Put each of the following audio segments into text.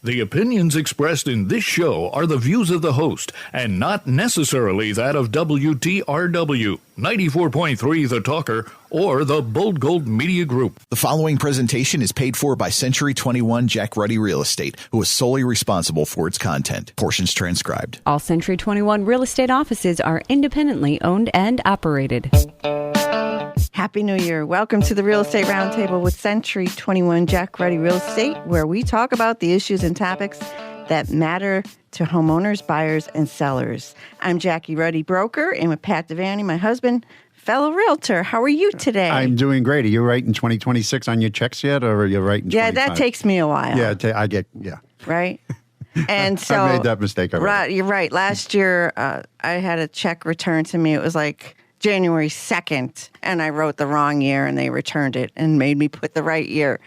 The opinions expressed in this show are the views of the host and not necessarily that of WTRW, 94.3 The Talker, or the Bold Gold Media Group. The following presentation is paid for by Century 21 Jack Ruddy Real Estate, who is solely responsible for its content. Portions transcribed. All Century 21 real estate offices are independently owned and operated. Happy New Year. Welcome to the Real Estate Roundtable with Century 21 Jack Ruddy Real Estate, where we talk about the issues and topics that matter to homeowners, buyers, and sellers. I'm Jackie Ruddy, broker, and with Pat Devaney, my husband, fellow realtor. How are you today? I'm doing great. Are you writing 2026 on your checks yet, or are you writing 25? Yeah, that takes me a while. Yeah, Right? And so I made that mistake already. Right, you're right. Last year, I had a check returned to me. It was like January 2nd, and I wrote the wrong year, and they returned it and made me put the right year.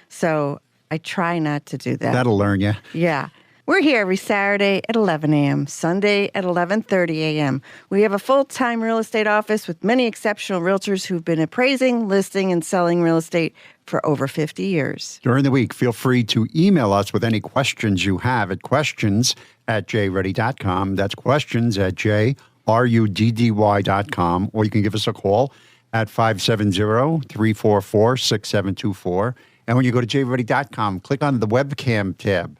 So I try not to do that. That'll learn you. Yeah. We're here every Saturday at 11 a.m., Sunday at 11:30 a.m. We have a full-time real estate office with many exceptional realtors who've been appraising, listing, and selling real estate for over 50 years. During the week, feel free to email us with any questions you have at questions@jruddy.com. That's questions@jruddy.com. Or you can give us a call at 570-344-6724. And when you go to jruddy.com, click on the webcam tab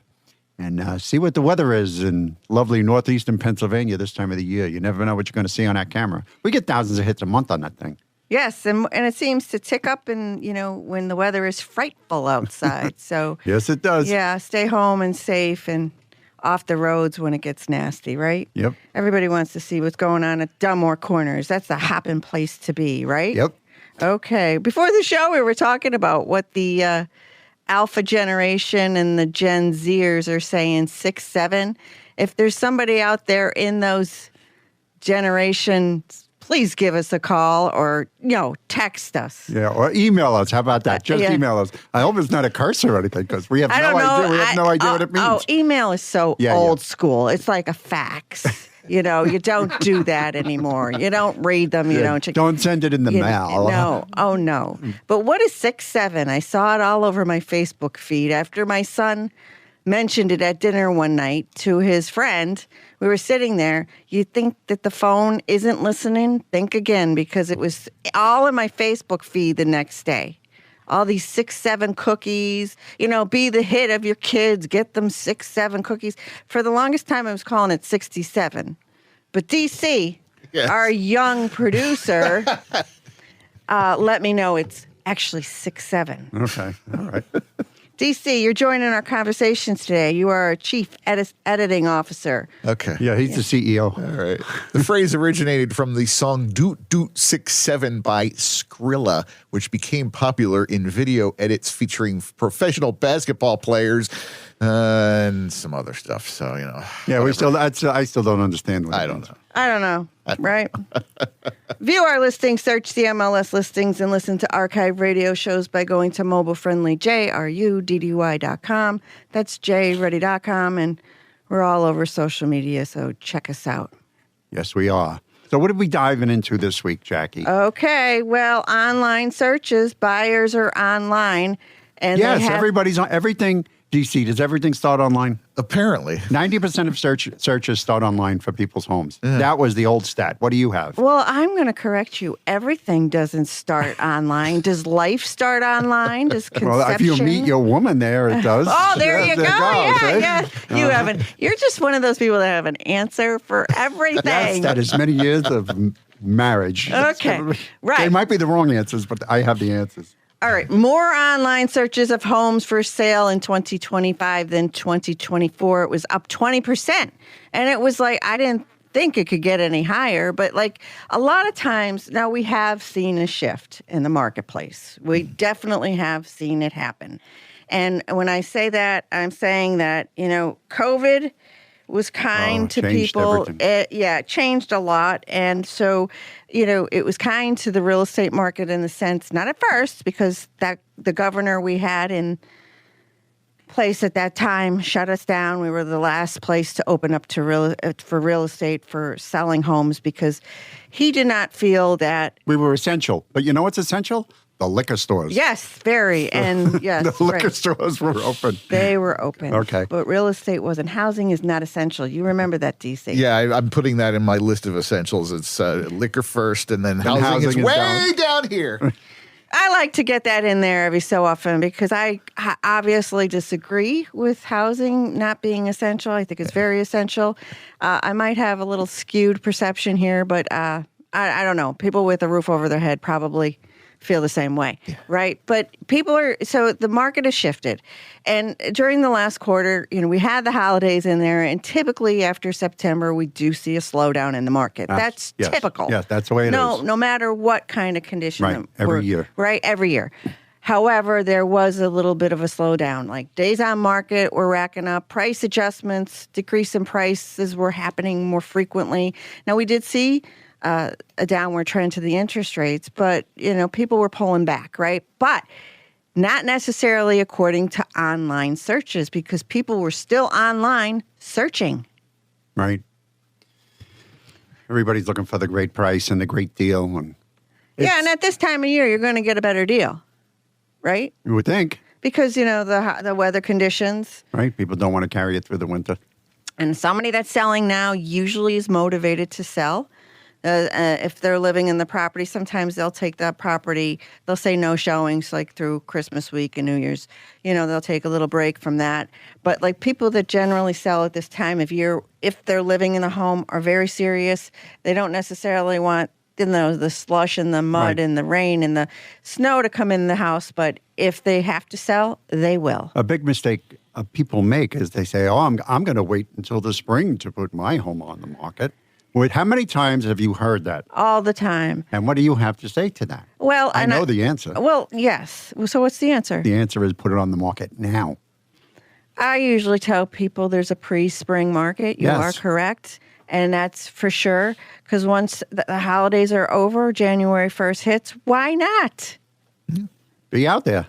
and see what the weather is in lovely northeastern Pennsylvania this time of the year. You never know what you're going to see on that camera. We get thousands of hits a month on that thing. Yes, and it seems to tick up when the weather is frightful outside. So yes, it does. Yeah, stay home and safe and off the roads when it gets nasty, right? Yep. Everybody wants to see what's going on at Dunmore Corners. That's the hopping place to be, right? Yep. Okay. Before the show, we were talking about what the Alpha generation and the Gen Zers are saying, 6, 7. If there's somebody out there in those generations, please give us a call or, text us. Yeah, or email us. How about that? Just email us. I hope it's not a curse or anything because we have no idea. We have no idea what it means. Oh, email is so old school. It's like a fax. You don't do that anymore. You don't read them. You don't check. Don't send it in the mail. No. Oh, no. But what is 6, 7? I saw it all over my Facebook feed after my son mentioned it at dinner one night to his friend. We were sitting there. You think that the phone isn't listening? Think again, because it was all in my Facebook feed the next day. All these 6, 7 cookies, be the hit of your kids, get them 6, 7 cookies. For the longest time, I was calling it 67. But DC, our young producer, let me know it's actually 6, 7. Okay, all right. DC, you're joining our conversations today. You are our chief editing officer. Okay. Yeah, he's the CEO. All right. The phrase originated from the song Doot Doot 67 by Skrilla, which became popular in video edits featuring professional basketball players and some other stuff. So, Yeah, I still don't understand what I don't know. I don't know, right? View our listings, search the MLS listings, and listen to archive radio shows by going to mobile-friendly jruddy.com. That's jruddy.com, and we're all over social media, so check us out. Yes, we are. So what are we diving into this week, Jackie? Okay, well, online searches, buyers are online. And yes, everybody's on everything. DC, does everything start online? Apparently. 90% of searches start online for people's homes. Yeah. That was the old stat. What do you have? Well, I'm going to correct you. Everything doesn't start online. Does life start online? Does conception? Well, if you meet your woman there, it does. Oh, there you go. Yeah. You haven't. You're just one of those people that have an answer for everything. Yes, that is many years of marriage. Okay, right. They might be the wrong answers, but I have the answers. All right. More online searches of homes for sale in 2025 than 2024. It was up 20%. And it was like, I didn't think it could get any higher. But like a lot of times now we have seen a shift in the marketplace. We definitely have seen it happen. And when I say that, I'm saying that, COVID was kind to people. It changed a lot. And so, it was kind to the real estate market in the sense, not at first, because the governor we had in place at that time shut us down. We were the last place to open up to for real estate for selling homes because he did not feel that we were essential. But you know what's essential? the liquor stores. Yes, very. And yes, The liquor right. stores were open. They were open. Okay. But real estate wasn't. Housing is not essential. You remember that, DC. Yeah, I'm putting that in my list of essentials. It's liquor first, and then housing is is way down here. I like to get that in there every so often because I obviously disagree with housing not being essential. I think it's very essential. I might have a little skewed perception here, but I don't know. People with a roof over their head probably feel the same way, right? But so the market has shifted. And during the last quarter, we had the holidays in there, and typically after September, we do see a slowdown in the market. That's yes. typical. Yes, that's the way it is. No matter what kind of condition. Right, every year. Right, every year. However, there was a little bit of a slowdown. Like days on market were racking up, price adjustments, decrease in prices were happening more frequently. Now, we did see a downward trend to the interest rates, but people were pulling back, right? But not necessarily according to online searches because people were still online searching. Right. Everybody's looking for the great price and the great deal. And And at this time of year, you're going to get a better deal, right? you would think, Because the weather conditions. right? People don't want to carry it through the winter. And somebody that's selling now usually is motivated to sell. If they're living in the property, sometimes they'll take that property. They'll say no showings like through Christmas week and New Year's. They'll take a little break from that. But like people that generally sell at this time of year, if they're living in a home, are very serious. They don't necessarily want the slush and the mud Right. and the rain and the snow to come in the house. But if they have to sell, they will. A big mistake people make is they say, "Oh, I'm going to wait until the spring to put my home on the market." Wait, how many times have you heard that? All the time. And what do you have to say to that? Well, I know the answer. Well, yes. So what's the answer? The answer is put it on the market now. I usually tell people there's a pre-spring market. You Yes. are correct. And that's for sure. Because once the holidays are over, January 1st hits, why not? Be out there.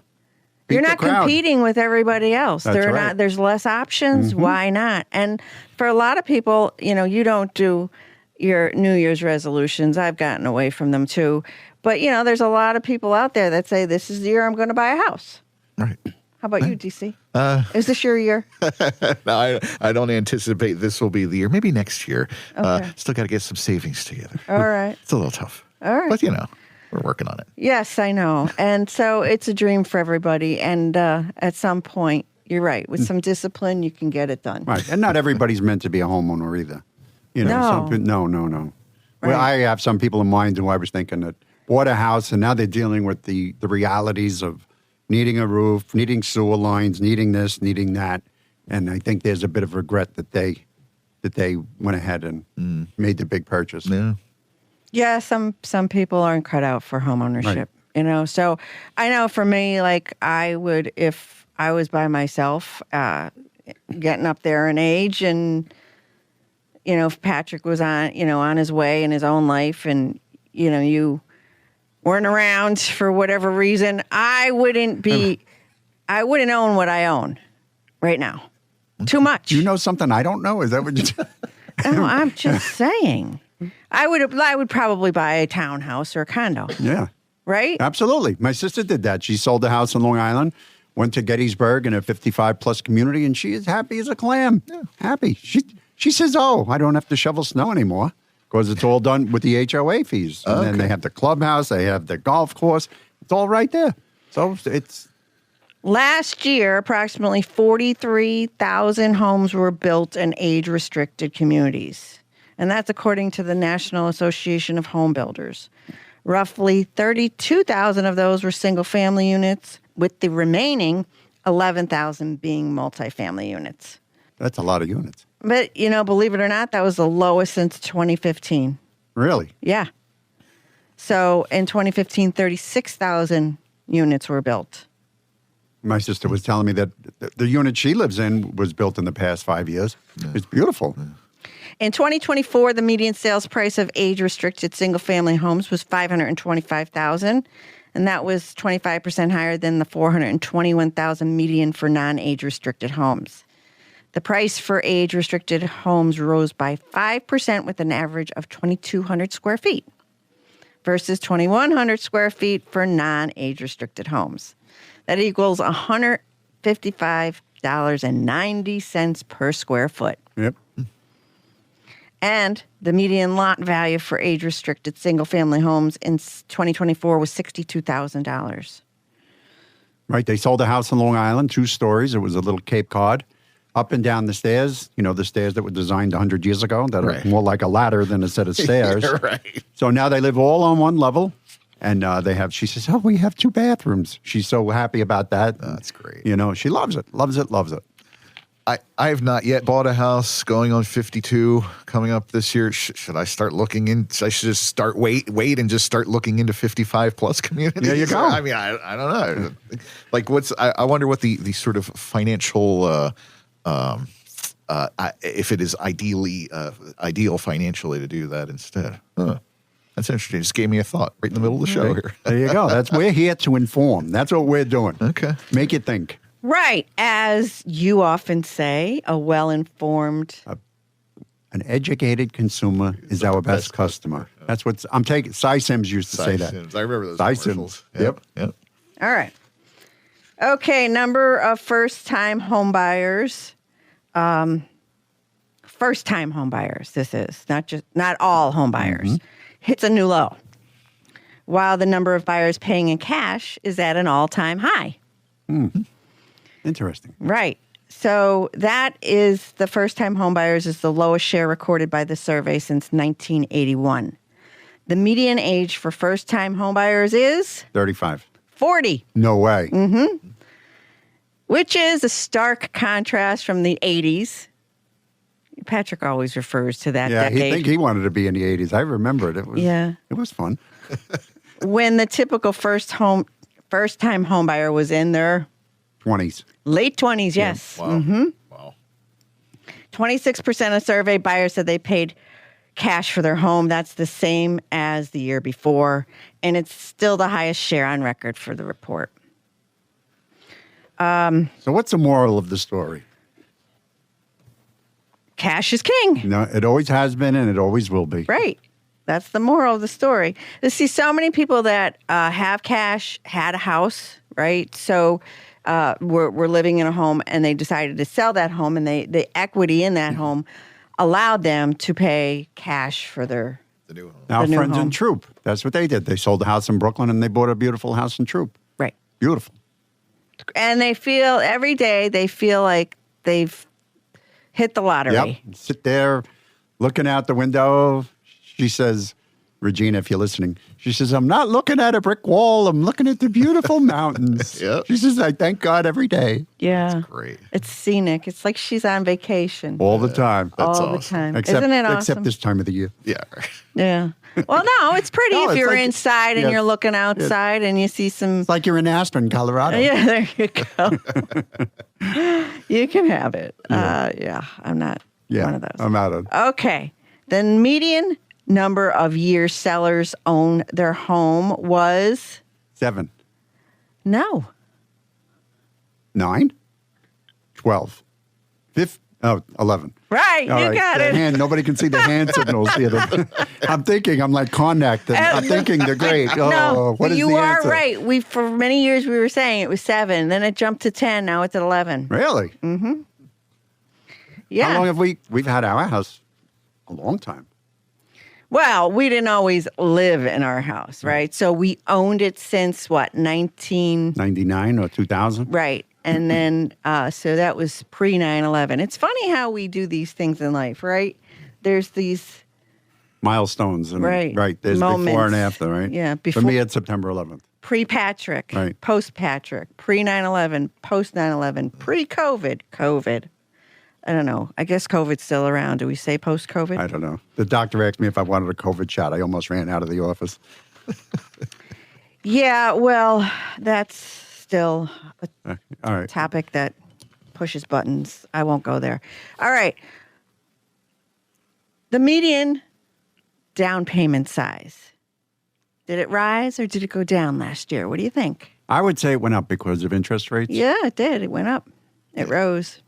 Beat You're the not crowd. competing with everybody else. That's right. Not. There's less options. Mm-hmm. Why not? And for a lot of people, you don't do your New Year's resolutions. I've gotten away from them too. But, there's a lot of people out there that say, this is the year I'm going to buy a house. Right. How about you, DC? Is this your year? No, I don't anticipate this will be the year. Maybe next year. Okay. Still got to get some savings together. All right. It's a little tough. All right. But, we're working on it. Yes, I know. And so it's a dream for everybody. And at some point, you're right. With some discipline, you can get it done. Right. And not everybody's meant to be a homeowner either. No. No. Right. Well, I have some people in mind who I was thinking that bought a house and now they're dealing with the realities of needing a roof, needing sewer lines, needing this, needing that. And I think there's a bit of regret that they went ahead and made the big purchase. Yeah. Yeah, some people aren't cut out for homeownership, Right. So I know for me, like I would, if I was by myself, getting up there in age and, if Patrick was on his way in his own life and, you weren't around for whatever reason, I wouldn't own what I own right now. Too much. Do you know something I don't know? Is that what you No, I'm just saying. I would probably buy a townhouse or a condo, Yeah. right? Absolutely. My sister did that. She sold the house in Long Island, went to Gettysburg in a 55-plus community, and she is happy as a clam. Yeah. Happy. She says, "Oh, I don't have to shovel snow anymore because it's all done with the HOA fees." And then they have the clubhouse, they have the golf course. It's all right there. So it's... Last year, approximately 43,000 homes were built in age-restricted communities. And that's according to the National Association of Home Builders. Roughly 32,000 of those were single-family units, with the remaining 11,000 being multifamily units. That's a lot of units. But, believe it or not, that was the lowest since 2015. Really? Yeah. So in 2015, 36,000 units were built. My sister was telling me that the unit she lives in was built in the past 5 years. Yeah. It's beautiful. Yeah. In 2024, the median sales price of age-restricted single-family homes was $525,000, and that was 25% higher than the $421,000 median for non-age-restricted homes. The price for age-restricted homes rose by 5% with an average of 2,200 square feet. versus 2,100 square feet for non-age restricted homes. That equals $155.90 per square foot. Yep. And the median lot value for age-restricted single-family homes in 2024 was $62,000. Right. They sold a house in Long Island, 2 stories. It was a little Cape Cod. Up and down the stairs, the stairs that were designed 100 years ago that are more like a ladder than a set of stairs. Right. So now they live all on one level. And she says, we have 2 bathrooms. She's so happy about that. That's great. She loves it, loves it, loves it. I have not yet bought a house, going on 52 coming up this year. Should I start looking in? I should just start wait and just start looking into 55 plus communities. There you go. I mean, I don't know. Like I wonder what the sort of financial, if it is ideal financially to do that instead. Huh. That's interesting. Just gave me a thought right in the middle of the show here. There you go. We're here to inform. That's what we're doing. Okay. Make you think. Right. As you often say, a well-informed... An educated consumer is our best customer. That's what I'm taking. Cy Sims used to say that. Sims. I remember those Cy commercials. Sims. Yep. All right. Okay, number of first-time homebuyers. First-time homebuyers, this is. Not all homebuyers. Mm-hmm. Hits a new low. While the number of buyers paying in cash is at an all-time high. Mm. Interesting. Right. So that is the first-time homebuyers is the lowest share recorded by the survey since 1981. The median age for first-time homebuyers is 35. 40. No way. Mm-hmm. Which is a stark contrast from the 80s. Patrick always refers to that decade. I think he wanted to be in the 80s. I remember it. It was fun. When the typical first-time homebuyer was in their 20s. Late 20s, yes. Yeah. Wow. Mm-hmm. Wow. 26% of surveyed buyers said they paid cash for their home. That's the same as the year before, and it's still the highest share on record for the report. So what's the moral of the story? Cash is king. No, it always has been, and it always will be. Right. That's the moral of the story. You see so many people that have cash, had a house, right? So were living in a home, and they decided to sell that home, and the equity in that home allowed them to pay cash for the new home. Now, new friends home. in Troop, that's what they did. They sold a house in Brooklyn, and they bought a beautiful house in Troop. Right. Beautiful. And they feel every day like they've hit the lottery. Yep. Sit there looking out the window. She says, Regina, if you're listening, she says, I'm not looking at a brick wall. I'm looking at the beautiful mountains. Yep. She says, I thank God every day. Yeah. That's great. It's scenic. It's like she's on vacation. All the time. That's all awesome. the time. Except, Isn't it awesome? Except this time of the year. Yeah. Yeah. Well, no, it's pretty No, if it's you're like- inside and yes. you're looking outside and you see some... It's like you're in Aspen, Colorado. Yeah, there you go. You can have it. I'm not one of those. I'm out of Okay. The median number of years sellers own their home was 7, no. 9, 12, 15, 11. Right, All you right. got The it. hand, nobody can see the hand signals here. I'm like Connacht. I'm thinking they're great. No, what is you the are answer? right. For many years we were saying it was 7, then it jumped to 10. Now it's at 11. Really? Yeah. How long have we've had our house? A long time. Well, we didn't always live in our house, right? So we owned it since 99 or 2000? Right. And then, so that was pre 9/11. It's funny how we do these things in life, right? There's these Milestones. And, Right. There's before and Moments. after, right? Yeah, For before- me, it's September 11th. pre-Patrick, Right. post-Patrick, pre 9/11, post 9/11, pre-COVID, COVID. I don't know. I guess COVID's still around. Do we say post-COVID? I don't know. The doctor asked me if I wanted a COVID shot. I almost ran out of the office. Yeah, well, that's still a All right. topic that pushes buttons. I won't go there. All right. The median down payment size. Did it rise or did it go down last year? What do you think? I would say it went up because of interest rates. Yeah, it did. It went up. It rose.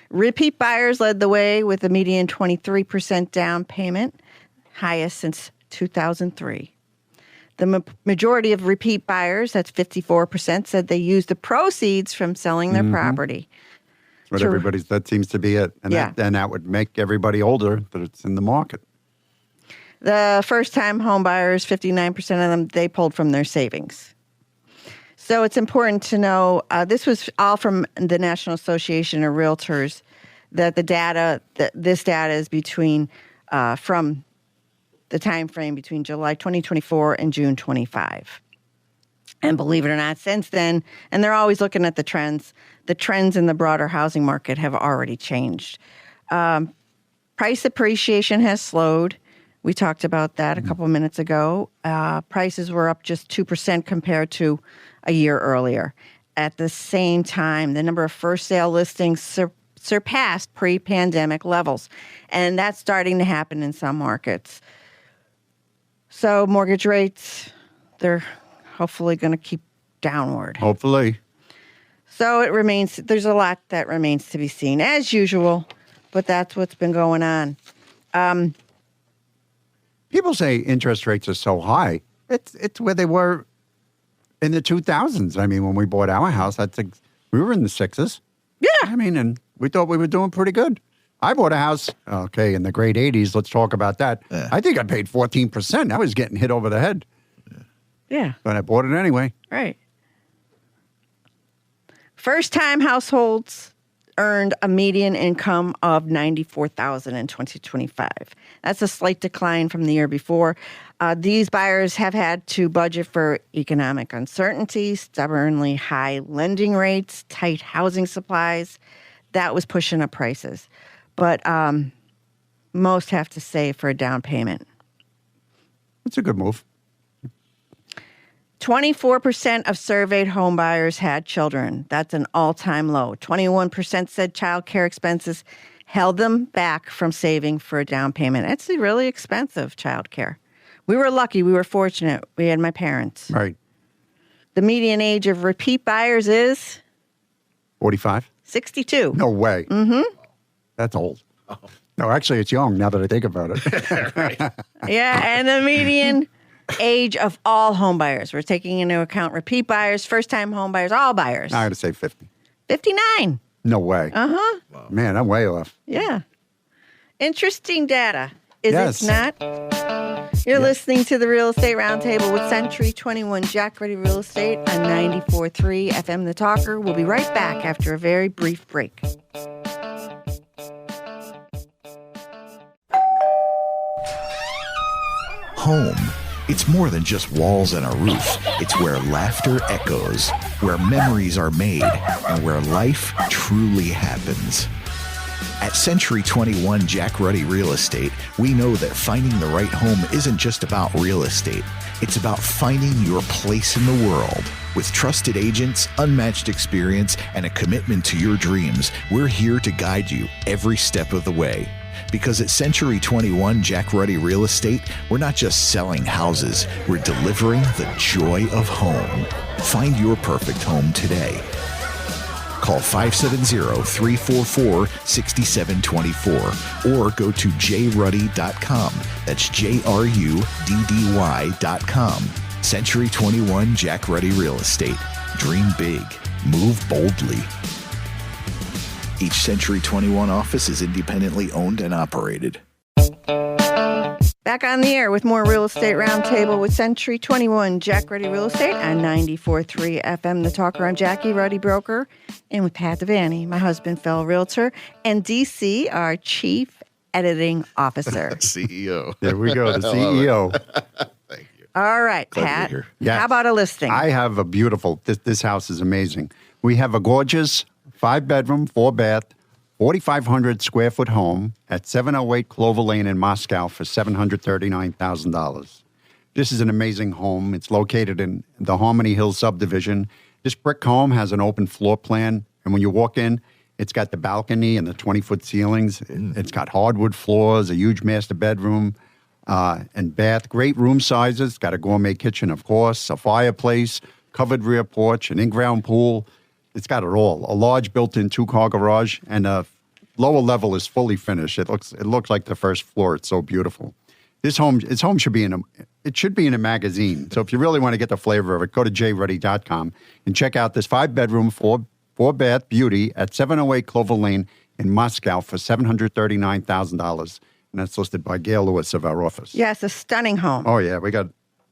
Repeat buyers led the way with a median 23% down payment, highest since 2003. The majority of repeat buyers, that's 54%, said they used the proceeds from selling their property. That seems to be it. And, that would make everybody older that it's in the market. The first-time home buyers, 59% of them, they pulled from their savings. So it's important to know, this was all from the National Association of Realtors, that this data is between, from the time frame between July 2024 and June 25. And believe it or not, since then, and they're always looking at the trends in the broader housing market have already changed. Price appreciation has slowed. We talked about that a couple of minutes ago. Prices were up just 2% compared to a year earlier. At the same time, the number of first sale listings surpassed pre-pandemic levels. And that's starting to happen in some markets. So mortgage rates, they're hopefully going to keep downward. Hopefully. So there's a lot that remains to be seen, as usual, but that's what's been going on. People say interest rates are so high. It's where they were in the 2000s. I mean, when we bought our house, we were in the sixes. Yeah. I mean, and we thought we were doing pretty good. I bought a house, in the great 80s. Let's talk about that. Yeah. I think I paid 14%. I was getting hit over the head. Yeah. But I bought it anyway. Right. First-time households earned a median income of $94,000 in 2025. That's a slight decline from the year before. These buyers have had to budget for economic uncertainty, stubbornly high lending rates, tight housing supplies. That was pushing up prices. But most have to save for a down payment. It's a good move. 24% of surveyed home buyers had children. That's an all-time low. 21% said child care expenses held them back from saving for a down payment. It's really expensive, child care. We were lucky. We were fortunate. We had my parents. Right. The median age of repeat buyers is? 45? 62. No way. Mm-hmm. That's old. Oh. No, actually, it's young now that I think about it. Yeah, and the median age of all home buyers. We're taking into account repeat buyers, first-time home buyers, all buyers. I got to say 50. 59. No way. Uh-huh. Wow. Man, I'm way off. Yeah. Interesting data. Is yes. it not? You're listening to the Real Estate Roundtable with Century 21 Jack Ready Real Estate on 94.3 FM The Talker. We'll be right back after a very brief break. Home. It's more than just walls and a roof. It's where laughter echoes, where memories are made, and where life truly happens. At Century 21 Jack Ruddy Real Estate, we know that finding the right home isn't just about real estate. It's about finding your place in the world. With trusted agents, unmatched experience, and a commitment to your dreams, we're here to guide you every step of the way. Because at Century 21 Jack Ruddy Real Estate, we're not just selling houses, we're delivering the joy of home. Find your perfect home today. Call 570-344-6724 or go to jruddy.com. That's JRUDDY.com. Century 21 Jack Ruddy Real Estate. Dream big. Move boldly. Each Century 21 office is independently owned and operated. Back on the air with more Real Estate Roundtable with Century 21 Jack Ruddy Real Estate on 94.3 FM The Talker. I'm Jackie Ruddy, broker, and with Pat Devaney, my husband, fellow realtor, and DC, our chief editing officer. CEO. There we go, the CEO. Thank you. All right, Glad Pat. to be here. Yes. How about a listing? I have a beautiful, this house is amazing. We have a gorgeous 5-bedroom, 4-bath, 4,500 square foot home at 708 Clover Lane in Moscow for $739,000. This is an amazing home. It's located in the Harmony Hills subdivision. This brick home has an open floor plan, and when you walk in, it's got the balcony and the 20-foot ceilings. It's got hardwood floors, a huge master bedroom and bath, great room sizes. It's got a gourmet kitchen, of course, a fireplace, covered rear porch, an in-ground pool. It's got it all. A large built-in 2-car garage, and a lower level is fully finished. It looks like the first floor. It's so beautiful. This home should be it should be in a magazine. So if you really want to get the flavor of it, go to jready.com and check out this 5-bedroom, 4-bath beauty at 708 Clover Lane in Moscow for $739,000. And that's listed by Gail Lewis of our office. Yes, a stunning home. Oh, yeah. We got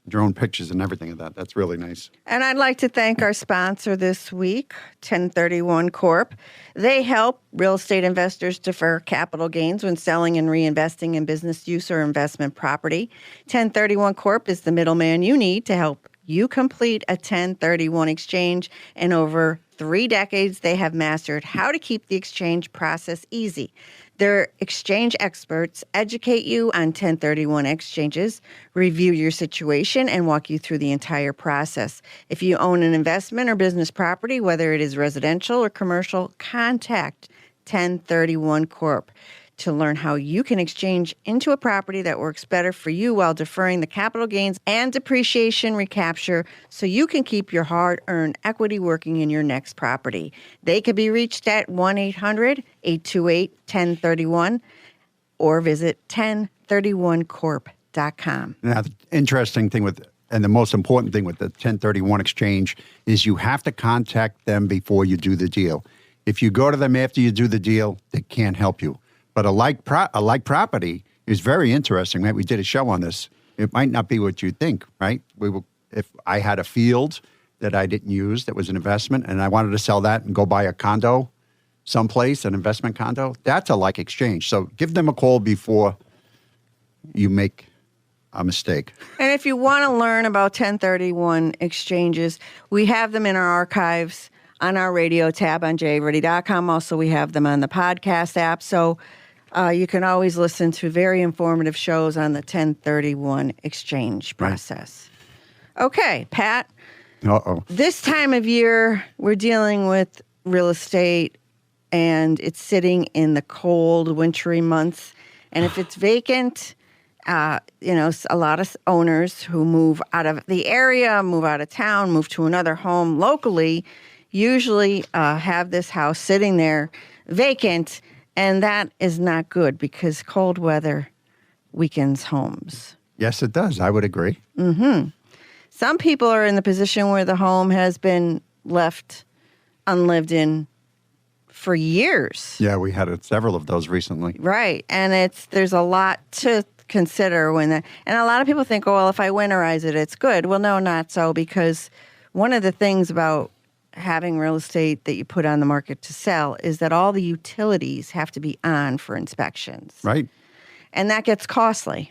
drone pictures and everything of that. That's really nice. And I'd like to thank our sponsor this week, 1031 Corp. They help real estate investors defer capital gains when selling and reinvesting in business use or investment property. 1031 Corp is the middleman you need to help you complete a 1031 exchange. In over 3 decades, they have mastered how to keep the exchange process easy. Their exchange experts educate you on 1031 exchanges, review your situation, and walk you through the entire process. If you own an investment or business property, whether it is residential or commercial, contact 1031 Corp to learn how you can exchange into a property that works better for you while deferring the capital gains and depreciation recapture so you can keep your hard-earned equity working in your next property. They can be reached at 1-800-828-1031 or visit 1031corp.com. Now, the interesting thing and the most important thing with the 1031 exchange is you have to contact them before you do the deal. If you go to them after you do the deal, they can't help you. But a like property is very interesting, right? We did a show on this. It might not be what you think, right? If I had a field that I didn't use that was an investment and I wanted to sell that and go buy a condo someplace, an investment condo, that's a like exchange. So give them a call before you make a mistake. And if you want to learn about 1031 exchanges, we have them in our archives on our radio tab on jready.com. Also, we have them on the podcast app. So you can always listen to very informative shows on the 1031 exchange process. Right. Okay, Pat. Uh-oh. This time of year, we're dealing with real estate, and it's sitting in the cold, wintry months. And if it's vacant, a lot of owners who move out of the area, move out of town, move to another home locally, usually have this house sitting there vacant, and that is not good because cold weather weakens homes. Yes, it does. I would agree. Mm-hmm. Some people are in the position where the home has been left unlived in for years. Yeah, we had several of those recently. Right, and there's a lot to consider and a lot of people think, oh, well, if I winterize it, it's good. Well, no, not so, because one of the things about having real estate that you put on the market to sell is that all the utilities have to be on for inspections. Right. And that gets costly.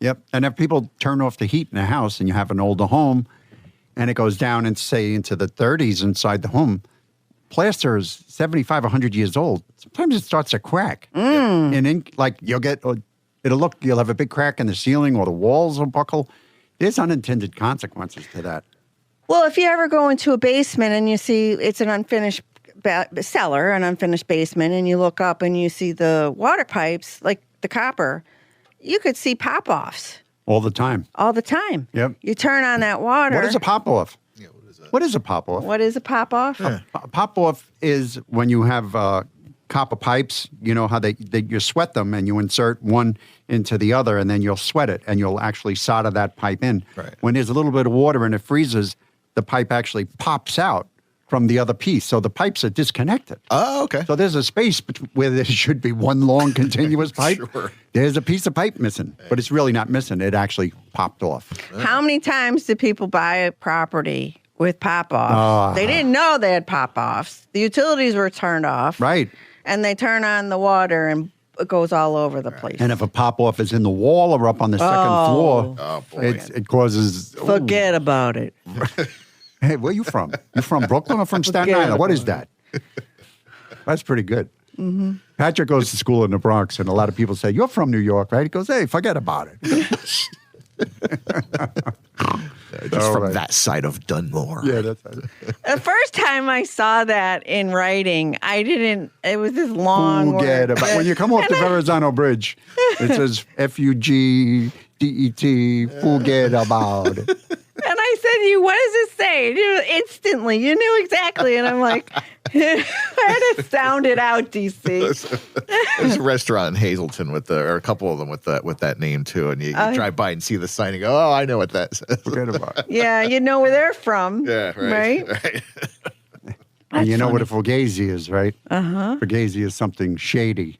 Yep. And if people turn off the heat in a house and you have an older home and it goes down and say into the 30s inside the home, plaster is 75, 100 years old. Sometimes it starts to crack. And you'll have a big crack in the ceiling or the walls will buckle. There's unintended consequences to that. Well, if you ever go into a basement and you see it's an unfinished cellar, an unfinished basement, and you look up and you see the water pipes, like the copper, you could see pop-offs. All the time. All the time. Yep. You turn on that water. What is a pop-off? Yeah, what is that? What is a pop-off? What is a pop-off? Yeah. A pop-off is when you have copper pipes, you know how you sweat them and you insert one into the other and then you'll sweat it and you'll actually solder that pipe in. Right. When there's a little bit of water and it freezes, the pipe actually pops out from the other piece. So the pipes are disconnected. Oh, okay. So there's a space where there should be one long continuous pipe. Sure. There's a piece of pipe missing, but it's really not missing. It actually popped off. How many times do people buy a property with pop-offs? They didn't know they had pop-offs. The utilities were turned off. Right. And they turn on the water and it goes all over the place. And if a pop-off is in the wall or up on the second floor, it causes... Forget about it. Hey, where are you from? You from Brooklyn or from Staten Island? What is that? That's pretty good. Mm-hmm. Patrick goes to school in the Bronx, and a lot of people say, you're from New York, right? He goes, hey, forget about it. Just from that side of Dunmore. Yeah, that's right. The first time I saw that in writing, it was this long Forget word. about it. When you come off the Verrazano Bridge, it says F-U-G-D-E-T, forget about it. And I said, said to you, what does it say? Instantly, you knew exactly. And I'm like, I had to sound it out, DC. There's a restaurant in Hazleton or a couple of them with that name too, and you drive by and see the sign and go, "Oh, I know what that says." Forget about it. Yeah, you know where they're from. Yeah, right. And you know what a fugazi is, right? Fugazi is something shady.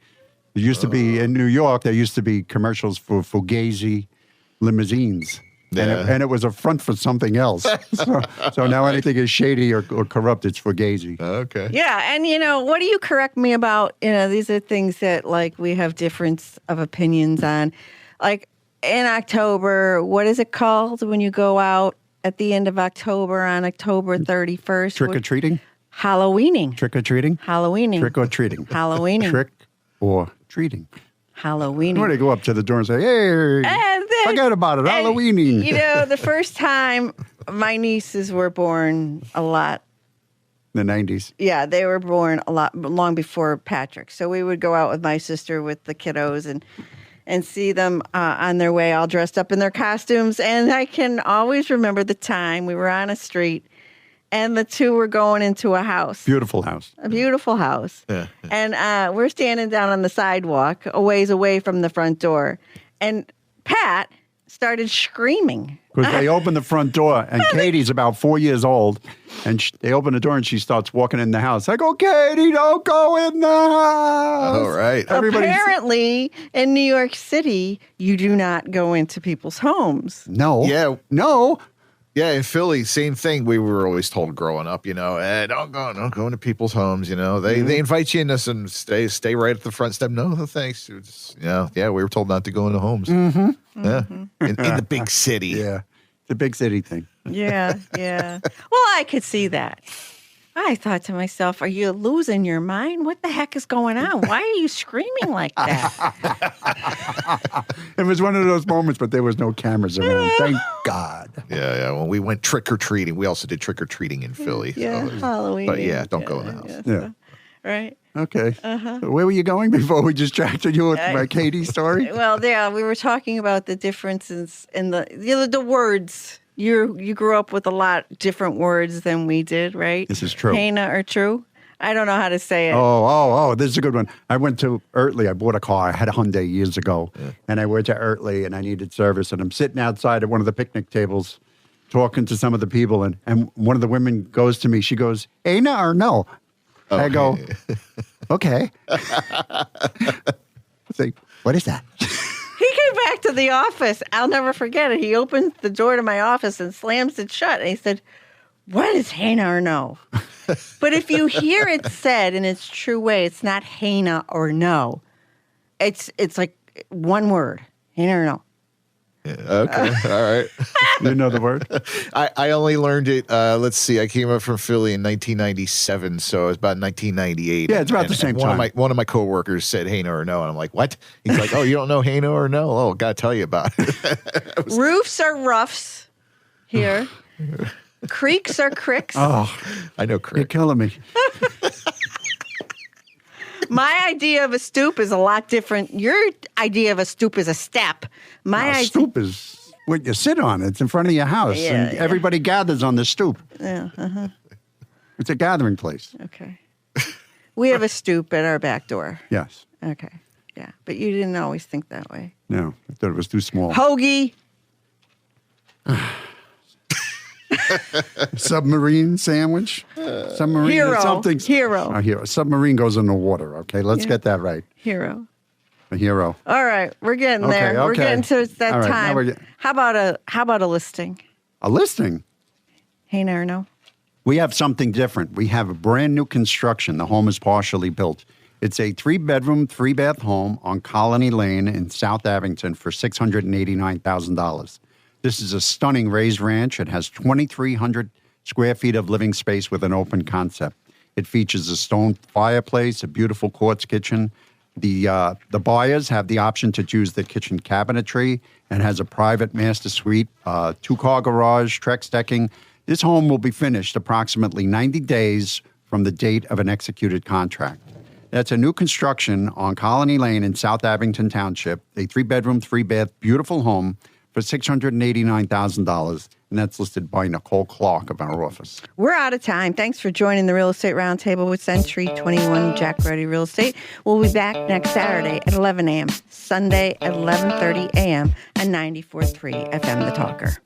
It used to be in New York. There used to be commercials for fugazi limousines. Yeah. And it was a front for something else. So now anything is shady or corrupt, it's fugazi. Okay. Yeah, and what do you correct me about? These are things that like we have difference of opinions on. Like in October, what is it called when you go out at the end of October on October 31st? Trick or treating? Halloweening. Trick or treating? Halloweening. Trick or treating? Halloweening. Trick or treating? Halloweening. When they go up to the door and say, "Hey, forget about it, Halloweening." The first time my nieces were born a lot. In the 90s. Yeah, they were born a lot long before Patrick. So we would go out with my sister with the kiddos and see them on their way all dressed up in their costumes. And I can always remember the time we were on a street and the two were going into a house. Beautiful house. A beautiful house. Yeah. And we're standing down on the sidewalk a ways away from the front door. And Pat started screaming. Because they open the front door, and Katie's about 4 years old, and they open the door, and she starts walking in the house. I go, "Katie, don't go in the house." All right. Apparently, in New York City, you do not go into people's homes. No. Yeah. No. Yeah, in Philly, same thing. We were always told growing up, don't go into people's homes. They invite you in this and stay right at the front step. No, thanks. We were told not to go into homes. Mm-hmm. Yeah, in the big city. Yeah, it's a big city thing. Yeah. Well, I could see that. I thought to myself, are you losing your mind? What the heck is going on? Why are you screaming like that? It was one of those moments, but there was no cameras around. Thank God. Yeah. When we went trick-or-treating, we also did trick-or-treating in Philly. Yeah, Halloween. But yeah, don't go in the house. Yeah. Right. Okay. So where were you going before we distracted you with my Katie story? Well, yeah, we were talking about the differences in the words. You grew up with a lot different words than we did, right? This is true. Hana or true? I don't know how to say it. Oh, this is a good one. I went to Ertley. I bought a car. I had a Hyundai years ago. Yeah. And I went to Ertley and I needed service. And I'm sitting outside at one of the picnic tables talking to some of the people. And one of the women goes to me. She goes, "Hana or no?" Oh, I go, "Okay." I say, "What is that?" He came back to the office. I'll never forget it. He opens the door to my office and slams it shut. And he said, "What is Hana or no?" But if you hear it said in its true way, it's not Hana or no. It's like one word, Hana or no. Yeah, okay, all right. You know the word? I only learned it, let's see, I came up from Philly in 1997, so it was about 1998. Yeah, it's about the same time. One of my coworkers said Hana or no, and I'm like, what? He's like, "Oh, you don't know Hana or no? Oh, gotta tell you about it." Roofs are roughs here. Creeks are cricks. Oh, I know you're crick. killing me. My idea of a stoop is a lot different. Your idea of a stoop is a step. A stoop is what you sit on. It's in front of your house. Yeah, and everybody gathers on the stoop. Yeah, It's a gathering place. okay. We have a stoop at our back door. Yes. Okay. Yeah. But you didn't always think that way. No, I thought it was too small. Hoagie. Submarine sandwich? Submarine Hero. is something. Hero. A hero. Submarine goes in the water. Okay, let's get that right. Hero. A hero. All right. We're getting Okay, there. We're okay. getting to that All right, now time. we're How about a listing? A listing. Hana or no? We have something different. We have a brand new construction. The home is partially built. It's a 3-bedroom, 3-bath home on Colony Lane in South Abington for $689,000. This is a stunning raised ranch. It has 2,300 square feet of living space with an open concept. It features a stone fireplace, a beautiful quartz kitchen. The buyers have the option to choose the kitchen cabinetry and has a private master suite, 2-car garage, Trex decking. This home will be finished approximately 90 days from the date of an executed contract. That's a new construction on Colony Lane in South Abington Township, a 3-bedroom, 3-bath, beautiful home for $689,000. And that's listed by Nicole Clark of our office. We're out of time. Thanks for joining the Real Estate Roundtable with Century 21 Jack Reddy Real Estate. We'll be back next Saturday at 11 a.m., Sunday at 11:30 a.m. and 94.3 FM The Talker.